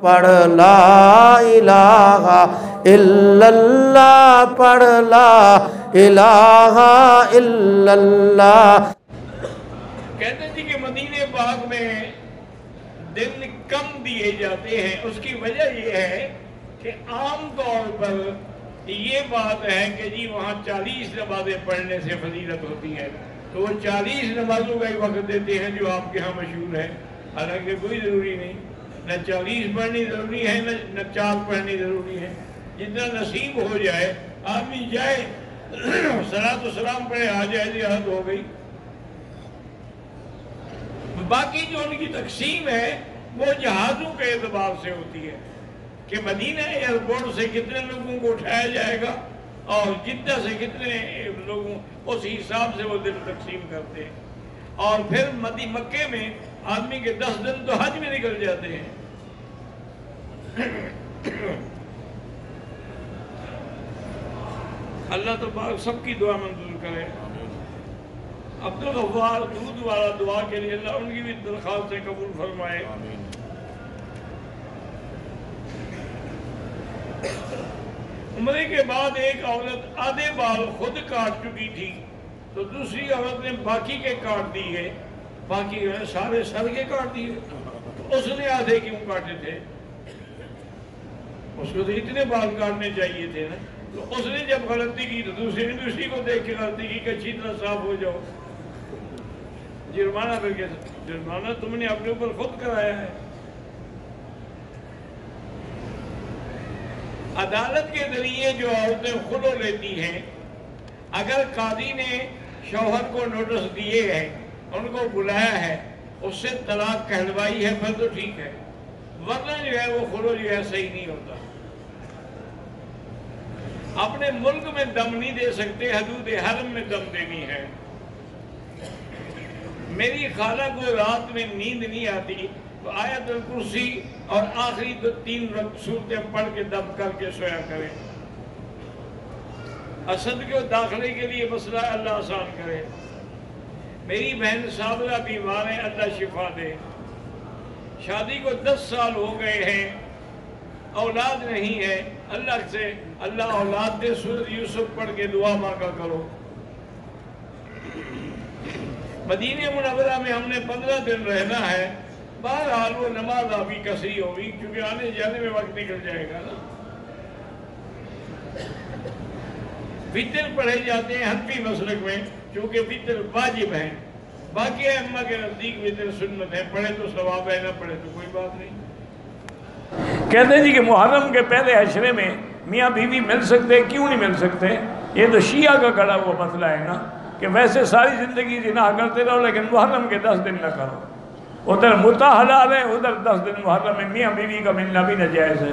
پڑھ لا الہ الا اللہ، پڑھ لا الہ الا اللہ۔ کہتے تھے کہ مدینہ پاک میں دن کم دیے جاتے ہیں، اس کی وجہ یہ ہے کہ عام طور پر یہ بات ہے کہ جی وہاں 40 نمازیں پڑھنے سے فضیلت ہوتی ہے، تو وہ 40 نمازوں کا ہی وقت دیتے ہیں جو آپ کے ہاں مشہور ہے، حالانکہ کوئی ضروری نہیں، نہ 40 پڑھنی ضروری ہے نہ 4 پڑھنی ضروری ہے، جتنا نصیب ہو جائے آدمی جائے صلاۃ و سلام پڑھے آ جائے، زیارت ہو گئی۔ باقی جو ان کی تقسیم ہے وہ جہازوں کے اعتبار سے ہوتی ہے کہ مدینہ ایئرپورٹ سے کتنے لوگوں کو اٹھایا جائے گا اور جدہ سے کتنے لوگوں، اس حساب سے وہ دن تقسیم کرتے ہیں، اور پھر مکے میں آدمی کے 10 دن تو حج میں نکل جاتے ہیں۔ اللہ تبارک سب کی دعا منظور کرے۔ عبدالغفار دودھ والا دعا کے لیے اللہ ان کی بھی درخواست قبول فرمائے۔ عمرے کے بعد ایک عورت آدھے بال خود کاٹ چکی تھی تو دوسری عورت نے باقی کے کاٹ دیے، باقی سارے سر کے کاٹ دیے، اس نے آدھے کیوں کاٹے تھے؟ اس کو تو اتنے بال کاٹنے چاہیے تھے نا، تو اس نے جب غلطی کی تو دوسری نے دوسری کو دیکھ کے غلطی کی کہ اچھی طرح صاف ہو جاؤ، جرمانہ پھر کیسے؟ جرمانہ تم نے اپنے اوپر خود کرایا ہے۔ عدالت کے ذریعے جو عورتیں خلو لیتی ہیں، اگر قاضی نے شوہر کو نوٹس دیے ہیں، ان کو بلایا ہے، اس سے طلاق کہلوائی ہے، پھر تو ٹھیک ہے، ورنہ جو ہے وہ خلو جو ہے صحیح نہیں ہوتا۔ اپنے ملک میں دم نہیں دے سکتے، حدود حرم میں دم دینی ہے۔ میری خالہ کو رات میں نیند نہیں آتی تو آیت الکرسی اور آخری 3 سورتیں پڑھ کے دم کر کے سویا کرے۔ اسد کے داخلے کے لیے مسئلہ اللہ آسان کرے۔ میری بہن صابرہ بیمار ہے، اللہ شفا دے۔ شادی کو 10 سال ہو گئے ہیں، اولاد نہیں ہے، اللہ سے اللہ اولاد دے، سورۃ یوسف پڑھ کے دعا مانگا کرو۔ مدینہ منورہ میں ہم نے 15 دن رہنا ہے، بہرحال وہ نماز ابھی کثری ہوگی کیونکہ آنے جانے میں وقت نکل جائے گا نا۔ وتر پڑھے جاتے ہیں حنفی مسلک میں، چونکہ وتر واجب ہے، باقی ائمہ کے نزدیک وتر سنت ہے، پڑھے تو ثواب ہے، نہ پڑھے تو کوئی بات نہیں۔ کہتے ہیں جی کہ محرم کے پہلے عشرے میں میاں بیوی مل سکتے، کیوں نہیں مل سکتے؟ یہ تو شیعہ کا گڑا ہوا مسئلہ ہے نا کہ ویسے ساری زندگی زنا کرتے رہو لیکن محرم کے 10 دن نہ کرو، ادھر متع حلال ہے، ادھر 10 دن محرم میں میاں بیوی کا ملنا بھی ناجائز ہے۔